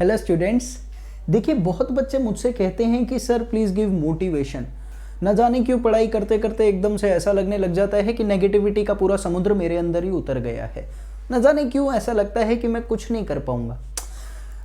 Hello students, देखिए बहुत बच्चे मुझसे कहते हैं कि सर प्लीज़ गिव मोटिवेशन। न जाने क्यों पढ़ाई करते करते एकदम से ऐसा लगने लग जाता है कि नेगेटिविटी का पूरा समुद्र मेरे अंदर ही उतर गया है। न जाने क्यों ऐसा लगता है कि मैं कुछ नहीं कर पाऊंगा।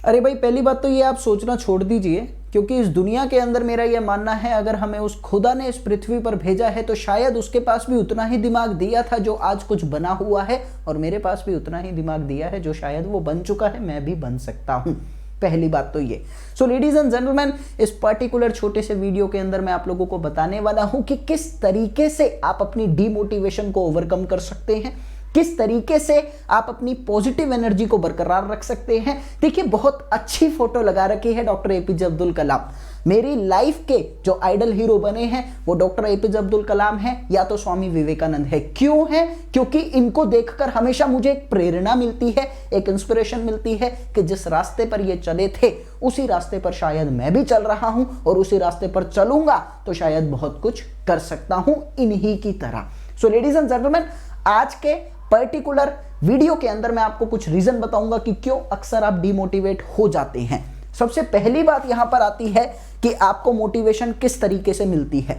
अरे भाई, पहली बात तो ये आप सोचना छोड़ दीजिए, क्योंकि इस दुनिया के अंदर मेरा ये मानना है अगर हमें उस खुदा ने इस पृथ्वी पर भेजा है तो शायद उसके पास भी उतना ही दिमाग दिया था जो आज कुछ बना हुआ है, और मेरे पास भी उतना ही दिमाग दिया है जो शायद वो बन चुका है, मैं भी बन सकता हूँ। पहली बात तो ये। सो लेडीज एंड जेंटलमैन, इस पर्टिकुलर छोटे से वीडियो के अंदर मैं आप लोगों को बताने वाला हूं कि किस तरीके से आप अपनी डीमोटिवेशन को ओवरकम कर सकते हैं, किस तरीके से आप अपनी पॉजिटिव एनर्जी को बरकरार रख सकते हैं। देखिए, बहुत अच्छी फोटो लगा रखी है डॉक्टर एपीजे अब्दुल कलाम। मेरी लाइफ के जो आइडल हीरो बने हैं वो डॉक्टर एपीजे अब्दुल कलाम है या तो स्वामी विवेकानंद है। क्यों है? क्योंकि इनको देखकर हमेशा मुझे एक प्रेरणा मिलती है, एक इंस्पिरेशन मिलती है कि जिस रास्ते पर ये चले थे उसी रास्ते पर शायद मैं भी चल रहा हूं, और उसी रास्ते पर चलूंगा तो शायद बहुत कुछ कर सकता हूं इन्हीं की तरह। सो लेडीज एंड जेंटलमैन, आज के पर्टिकुलर वीडियो के अंदर मैं आपको कुछ रीजन बताऊंगा कि क्यों अक्सर आप डिमोटिवेट हो जाते हैं। सबसे पहली बात यहां पर आती है कि आपको मोटिवेशन किस तरीके से मिलती है।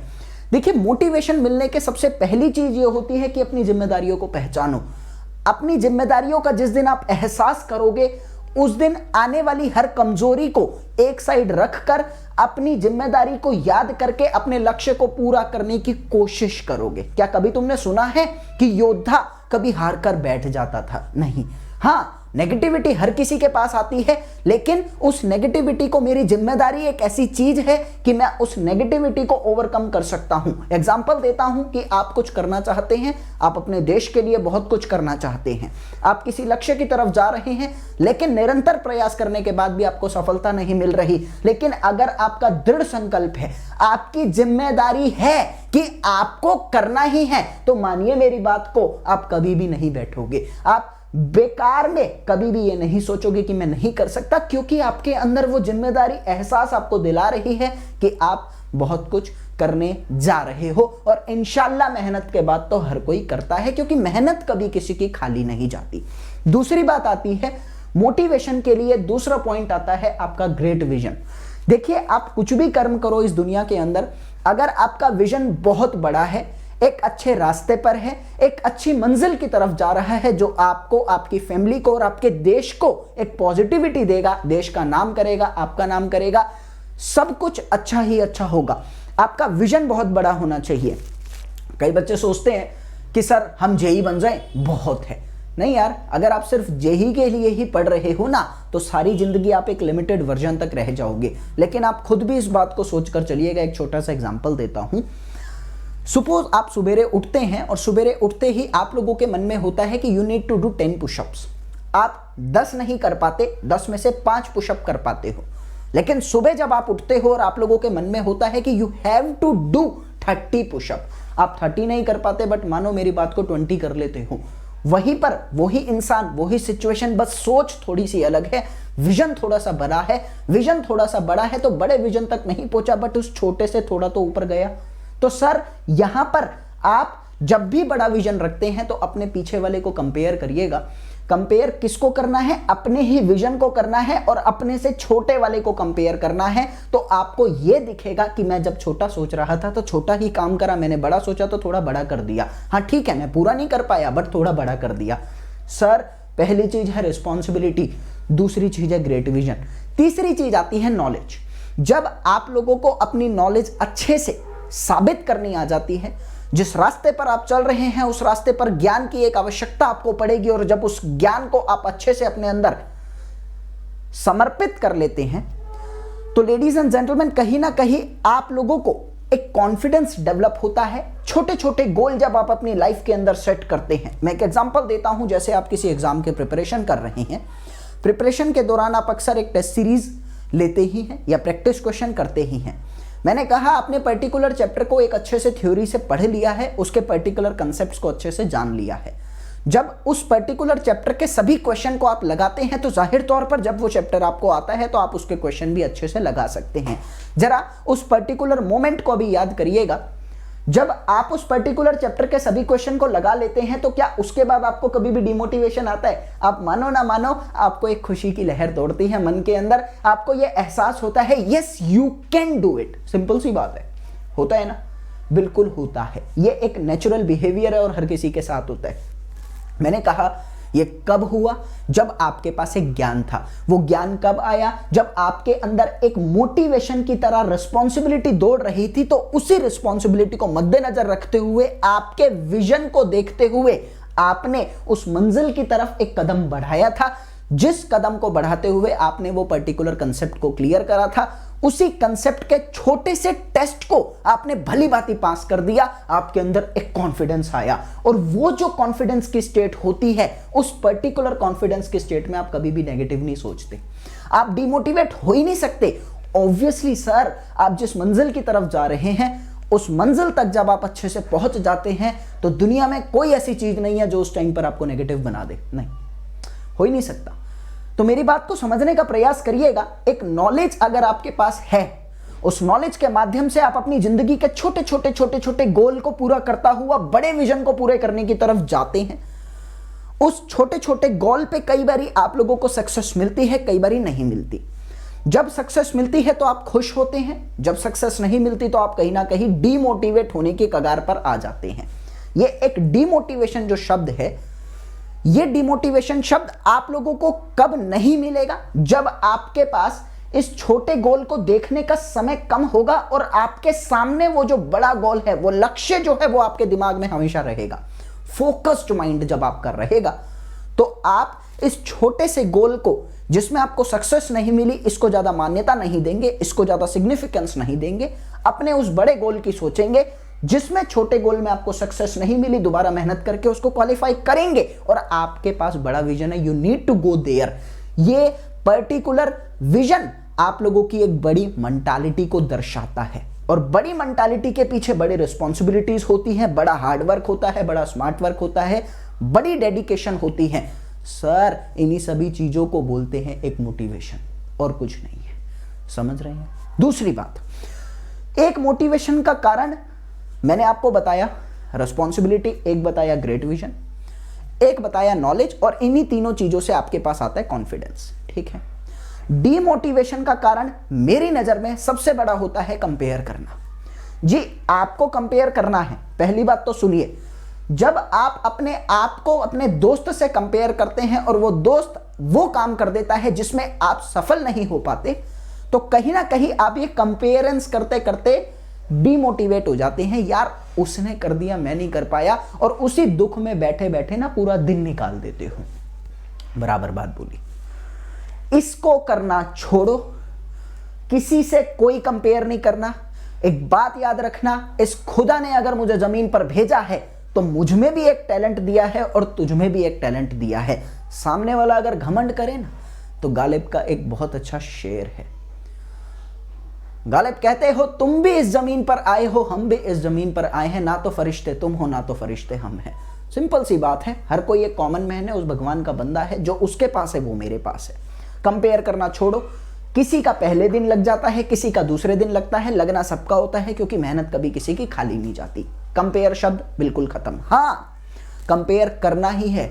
देखिए, मोटिवेशन मिलने के सबसे पहली चीज ये होती है कि अपनी जिम्मेदारियों को पहचानो। अपनी जिम्मेदारियों का जिस दिन आप एहसास करोगे उस दिन आने वाली हर कमजोरी को एक साइड रखकर अपनी जिम्मेदारी को याद करके अपने लक्ष्य को पूरा करने की कोशिश करोगे। क्या कभी तुमने सुना है कि योद्धा कभी हार कर बैठ जाता था? नहीं। हाँ, नेगेटिविटी हर किसी के पास आती है, लेकिन उस नेगेटिविटी को मेरी जिम्मेदारी एक ऐसी चीज है कि मैं उस नेगेटिविटी को ओवरकम कर सकता हूं। एग्जांपल देता हूं कि आप कुछ करना चाहते हैं, आप अपने देश के लिए बहुत कुछ करना चाहते हैं, आप किसी लक्ष्य की तरफ जा रहे हैं, लेकिन निरंतर प्रयास करने के बाद भी आपको सफलता नहीं मिल रही। लेकिन अगर आपका दृढ़ संकल्प है, आपकी जिम्मेदारी है कि आपको करना ही है, तो मानिए मेरी बात को, आप कभी भी नहीं बैठोगे। आप बेकार में कभी भी ये नहीं सोचोगे कि मैं नहीं कर सकता, क्योंकि आपके अंदर वो जिम्मेदारी एहसास आपको दिला रही है कि आप बहुत कुछ करने जा रहे हो। और इंशाल्लाह मेहनत के बाद तो हर कोई करता है, क्योंकि मेहनत कभी किसी की खाली नहीं जाती। दूसरी बात आती है मोटिवेशन के लिए, दूसरा पॉइंट आता है आपका ग्रेट विजन। देखिए, आप कुछ भी कर्म करो इस दुनिया के अंदर, अगर आपका विजन बहुत बड़ा है, एक अच्छे रास्ते पर है, एक अच्छी मंजिल की तरफ जा रहा है जो आपको, आपकी फैमिली को और आपके देश को एक पॉजिटिविटी देगा, देश का नाम करेगा, आपका नाम करेगा, सब कुछ अच्छा ही अच्छा होगा। आपका विजन बहुत बड़ा होना चाहिए। कई बच्चे सोचते हैं कि सर हम जेई बन जाएं, बहुत है। नहीं यार, अगर आप सिर्फ जेई के लिए ही पढ़ रहे हो ना, तो सारी जिंदगी आप एक लिमिटेड वर्जन तक रह जाओगे। लेकिन आप खुद भी इस बात को सोचकर चलिएगा। एक छोटा सा एग्जांपल देता हूं। सपोज आप सुबेरे उठते हैं और सुबेरे उठते ही आप लोगों के मन में होता है कि you need to do 10 pushups. आप 10 नहीं कर पाते, 10 में से 5 पुशअप कर पाते हो। लेकिन सुबह जब आप उठते हो और आप लोगों के मन में होता है कि you have to do 30 pushup, आप 30 नहीं कर पाते, बट मानो मेरी बात को 20 कर लेते हो। वहीं पर वही इंसान, वही सिचुएशन, बस सोच थोड़ी सी अलग है, विजन थोड़ा सा बड़ा है। विजन थोड़ा सा बड़ा है तो बड़े विजन तक नहीं पहुंचा, बट उस छोटे से थोड़ा तो ऊपर गया। तो सर, यहां पर आप जब भी बड़ा विजन रखते हैं तो अपने पीछे वाले को कंपेयर करिएगा। कंपेयर किसको करना है? अपने ही विजन को करना है, और अपने से छोटे वाले को कंपेयर करना है। तो आपको यह दिखेगा कि मैं जब छोटा सोच रहा था तो छोटा ही काम करा, मैंने बड़ा सोचा तो थोड़ा बड़ा कर दिया। हाँ ठीक है, मैं पूरा नहीं कर पाया बट थोड़ा बड़ा कर दिया। सर, पहली चीज है रिस्पॉन्सिबिलिटी, दूसरी चीज है ग्रेट विजन, तीसरी चीज आती है नॉलेज। जब आप लोगों को अपनी नॉलेज अच्छे से साबित करनी आ जाती है, जिस रास्ते पर आप चल रहे हैं उस रास्ते पर ज्ञान की एक आवश्यकता आपको पड़ेगी, और जब उस ज्ञान को आप अच्छे से अपने अंदर समर्पित कर लेते हैं तो लेडीज एंड जेंटलमैन, कहीं ना कहीं आप लोगों को एक कॉन्फिडेंस डेवलप होता है। छोटे छोटे गोल जब आप अपनी लाइफ के अंदर सेट करते हैं, मैं एक एग्जांपल देता हूं। जैसे आप किसी एग्जाम के प्रिपरेशन कर रहे हैं, प्रिपरेशन के दौरान आप अक्सर एक टेस्ट सीरीज लेते ही हैं या प्रैक्टिस क्वेश्चन करते ही हैं। मैंने कहा आपने पर्टिकुलर चैप्टर को एक अच्छे से थ्योरी से पढ़ लिया है, उसके पर्टिकुलर कंसेप्ट्स को अच्छे से जान लिया है। जब उस पर्टिकुलर चैप्टर के सभी क्वेश्चन को आप लगाते हैं तो जाहिर तौर पर जब वो चैप्टर आपको आता है तो आप उसके क्वेश्चन भी अच्छे से लगा सकते हैं। जरा उस पर्टिकुलर मोमेंट को भी याद करिएगा जब आप उस पर्टिकुलर चैप्टर के सभी क्वेश्चन को लगा लेते हैं तो क्या उसके बाद आपको कभी भी डिमोटिवेशन आता है? आप मानो ना मानो, आपको एक खुशी की लहर दौड़ती है मन के अंदर, आपको यह एहसास होता है yes you can do it. Simple सी बात है, होता है ना? बिल्कुल होता है। यह एक नेचुरल बिहेवियर है और हर किसी के साथ होता है। मैंने कहा ये कब हुआ? जब आपके पास एक ज्ञान था। वो ज्ञान कब आया? जब आपके अंदर एक मोटिवेशन की तरह रिस्पॉन्सिबिलिटी दौड़ रही थी, तो उसी रिस्पॉन्सिबिलिटी को मद्देनजर रखते हुए, आपके विजन को देखते हुए आपने उस मंजिल की तरफ एक कदम बढ़ाया था। जिस कदम को बढ़ाते हुए आपने वो पर्टिकुलर कंसेप्ट को क्लियर करा था, उसी कंसेप्ट के छोटे से टेस्ट को आपने भली भांति पास कर दिया। आपके अंदर एक कॉन्फिडेंस आया, और वो जो कॉन्फिडेंस की स्टेट होती है, उस पर्टिकुलर कॉन्फिडेंस की स्टेट में आप कभी भी नेगेटिव नहीं सोचते, आप डिमोटिवेट हो ही नहीं सकते। ऑब्वियसली सर, आप जिस मंजिल की तरफ जा रहे हैं, उस मंजिल तक जब आप अच्छे से पहुंच जाते हैं, तो दुनिया में कोई ऐसी चीज नहीं है जो उस टाइम पर आपको नेगेटिव बना दे। नहीं, हो ही नहीं सकता। तो मेरी बात को समझने का प्रयास करिएगा। एक नॉलेज अगर आपके पास है, उस नॉलेज के माध्यम से आप अपनी जिंदगी के छोटे छोटे छोटे छोटे गोल को पूरा करता हुआ बड़े विजन को पूरे करने की तरफ जाते हैं। उस छोटे छोटे गोल पे कई बारी आप लोगों को सक्सेस मिलती है, कई बारी नहीं मिलती। जब सक्सेस मिलती है तो आप खुश होते हैं, जब सक्सेस नहीं मिलती तो आप कहीं ना कहीं डीमोटिवेट होने की कगार पर आ जाते हैं। ये एक डीमोटिवेशन जो शब्द है, ये डिमोटिवेशन शब्द आप लोगों को कब नहीं मिलेगा? जब आपके पास इस छोटे गोल को देखने का समय कम होगा और आपके सामने वो जो बड़ा गोल है, वो लक्ष्य जो है, वो आपके दिमाग में हमेशा रहेगा। फोकस्ड माइंड जब आपका रहेगा, तो आप इस छोटे से गोल को, जिसमें आपको सक्सेस नहीं मिली, इसको ज्यादा मान्यता नहीं देंगे, इसको ज्यादा सिग्निफिकेंस नहीं देंगे। अपने उस बड़े गोल की सोचेंगे, जिसमें छोटे गोल में आपको सक्सेस नहीं मिली, दोबारा मेहनत करके उसको क्वालिफाई करेंगे, और आपके पास बड़ा विजन है, you need to go there. ये पर्टिकुलर विजन आप लोगों की एक बड़ी मेंटालिटी को दर्शाता है, और बड़ी मेंटालिटी के पीछे बड़ी रिस्पॉन्सिबिलिटीज होती हैं, बड़ा हार्डवर्क होता है, बड़ा स्मार्ट वर्क होता है, बड़ी डेडिकेशन होती है। सर, इन्हीं सभी चीजों को बोलते हैं एक मोटिवेशन, और कुछ नहीं है। समझ रहे हैं? दूसरी बात, एक मोटिवेशन का कारण मैंने आपको बताया रिस्पॉन्सिबिलिटी, एक बताया ग्रेट विजन, एक बताया नॉलेज, और इन्हीं तीनों चीजों से आपके पास आता है कॉन्फिडेंस। ठीक है। डीमोटिवेशन का कारण मेरी नजर में सबसे बड़ा होता है कंपेयर करना। जी, आपको कंपेयर करना है। पहली बात तो सुनिए, जब आप अपने आप को अपने दोस्त से कंपेयर करते हैं और वो दोस्त वो काम कर देता है जिसमें आप सफल नहीं हो पाते, तो कहीं ना कहीं आप ये कंपेयरेंस करते करते डीमोटिवेट हो जाते हैं। यार, उसने कर दिया, मैं नहीं कर पाया, और उसी दुख में बैठे बैठे ना पूरा दिन निकाल देते हो। बराबर बात बोली। इसको करना छोड़ो, किसी से कोई कंपेयर नहीं करना। एक बात याद रखना, इस खुदा ने अगर मुझे जमीन पर भेजा है तो मुझ में भी एक टैलेंट दिया है और तुझ में भी एक टैलेंट दिया है। सामने वाला अगर घमंड करे ना, तो गालिब का एक बहुत अच्छा शेर है। गालिब कहते हो, तुम भी इस जमीन पर आए हो, हम भी इस जमीन पर आए हैं, ना तो फरिश्ते तुम हो, ना तो फरिश्ते हम हैं। सिंपल सी बात है, हर कोई एक कॉमन मैन है, उस भगवान का बंदा है, जो उसके पास है वो मेरे पास है। कंपेयर करना छोड़ो। किसी का पहले दिन लग जाता है, किसी का दूसरे दिन लगता है, लगना सबका होता है, क्योंकि मेहनत कभी किसी की खाली नहीं जाती। कंपेयर शब्द बिल्कुल खत्म। हाँ, कंपेयर करना ही है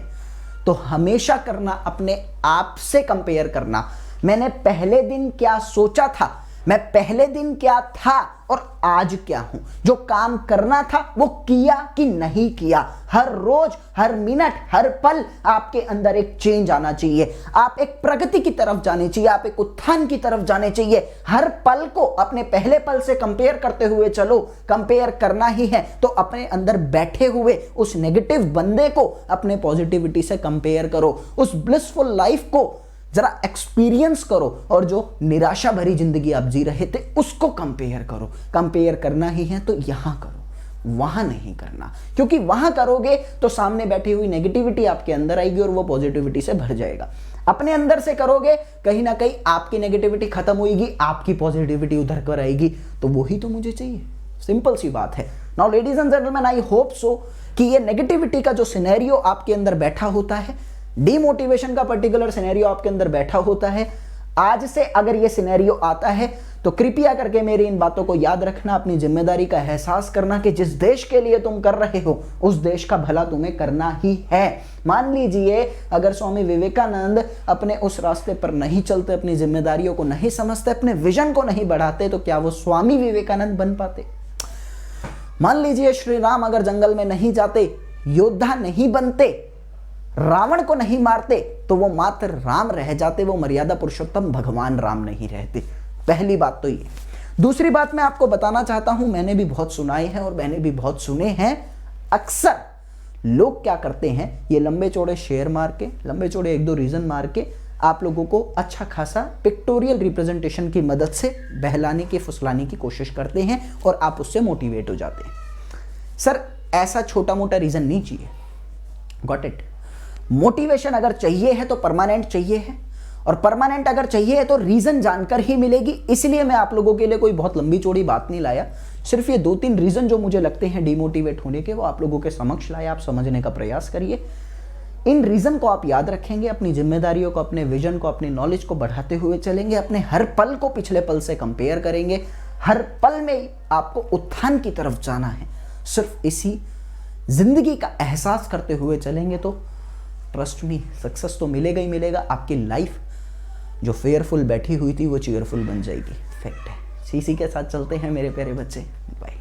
तो हमेशा करना, अपने आप से कंपेयर करना। मैंने पहले दिन क्या सोचा था, मैं पहले दिन क्या था और आज क्या हूं। जो काम करना था वो किया कि नहीं किया। हर रोज, हर मिनट, हर पल आपके अंदर एक चेंज आना चाहिए। आप एक प्रगति की तरफ जाने चाहिए, आप एक उत्थान की तरफ जाने चाहिए। हर पल को अपने पहले पल से कंपेयर करते हुए चलो। कंपेयर करना ही है तो अपने अंदर बैठे हुए उस नेगेटिव बंदे को अपने पॉजिटिविटी से कंपेयर करो। उस ब्लिसफुल लाइफ को जरा एक्सपीरियंस करो, और जो निराशा भरी जिंदगी आप जी रहे थे उसको कंपेयर करो। कंपेयर करना ही है तो यहां करो, वहां नहीं करना, क्योंकि वहां करोगे तो सामने बैठी हुई नेगेटिविटी आपके अंदर आएगी और वो पॉजिटिविटी से भर जाएगा। अपने अंदर से करोगे, कहीं ना कहीं आपकी नेगेटिविटी खत्म होगी, आपकी पॉजिटिविटी उधर कर आएगी। तो वही तो मुझे चाहिए। सिंपल सी बात है। Now ladies and gentleman, I hope so कि ये नेगेटिविटी का जो सिनेरियो आपके अंदर बैठा होता है, डीमोटिवेशन का पर्टिकुलर सिनेरियो आपके अंदर बैठा होता है, आज से अगर ये सिनेरियो आता है तो कृपया करके मेरी इन बातों को याद रखना, अपनी जिम्मेदारी का एहसास करना कि जिस देश के लिए तुम कर रहे हो उस देश का भला तुम्हें करना ही है। मान लीजिए अगर स्वामी विवेकानंद अपने उस रास्ते पर नहीं चलते, अपनी जिम्मेदारियों को नहीं समझते, अपने विजन को नहीं बढ़ाते, तो क्या वो स्वामी विवेकानंद बन पाते? मान लीजिए श्री राम अगर जंगल में नहीं जाते, योद्धा नहीं बनते, रावण को नहीं मारते, तो वो मात्र राम रह जाते, वो मर्यादा पुरुषोत्तम भगवान राम नहीं रहते। पहली बात तो ये। दूसरी बात मैं आपको बताना चाहता हूं, मैंने भी बहुत सुनाए हैं और मैंने भी बहुत सुने हैं, अक्सर लोग क्या करते हैं, ये लंबे चौड़े शेर मार के, लंबे चौड़े एक दो रीजन मार के आप लोगों को अच्छा खासा पिक्टोरियल रिप्रेजेंटेशन की मदद से बहलाने की, फुसलाने की कोशिश करते हैं और आप उससे मोटिवेट हो जाते हैं। सर ऐसा छोटा मोटा रीजन नहीं चाहिए, गॉट इट। मोटिवेशन अगर चाहिए है तो परमानेंट चाहिए है, और परमानेंट अगर चाहिए है तो रीजन जानकर ही मिलेगी। इसलिए मैं आप लोगों के लिए कोई बहुत लंबी चौड़ी बात नहीं लाया, सिर्फ ये 2-3 रीजन जो मुझे लगते हैं डिमोटिवेट होने के, वो आप लोगों के समक्ष लाया। आप समझने का प्रयास करिए, इन रीजन को आप याद रखेंगे, अपनी जिम्मेदारियों को, अपने विजन को, अपनी नॉलेज को बढ़ाते हुए चलेंगे, अपने हर पल को पिछले पल से कंपेयर करेंगे, हर पल में आपको उत्थान की तरफ जाना है। सिर्फ इसी जिंदगी का एहसास करते हुए चलेंगे तो ट्रस्ट मी, सक्सेस तो मिलेगा ही मिलेगा। आपकी लाइफ जो फेयरफुल बैठी हुई थी वो चीयरफुल बन जाएगी, फैक्ट है। इसी के साथ चलते हैं मेरे प्यारे बच्चे, बाय।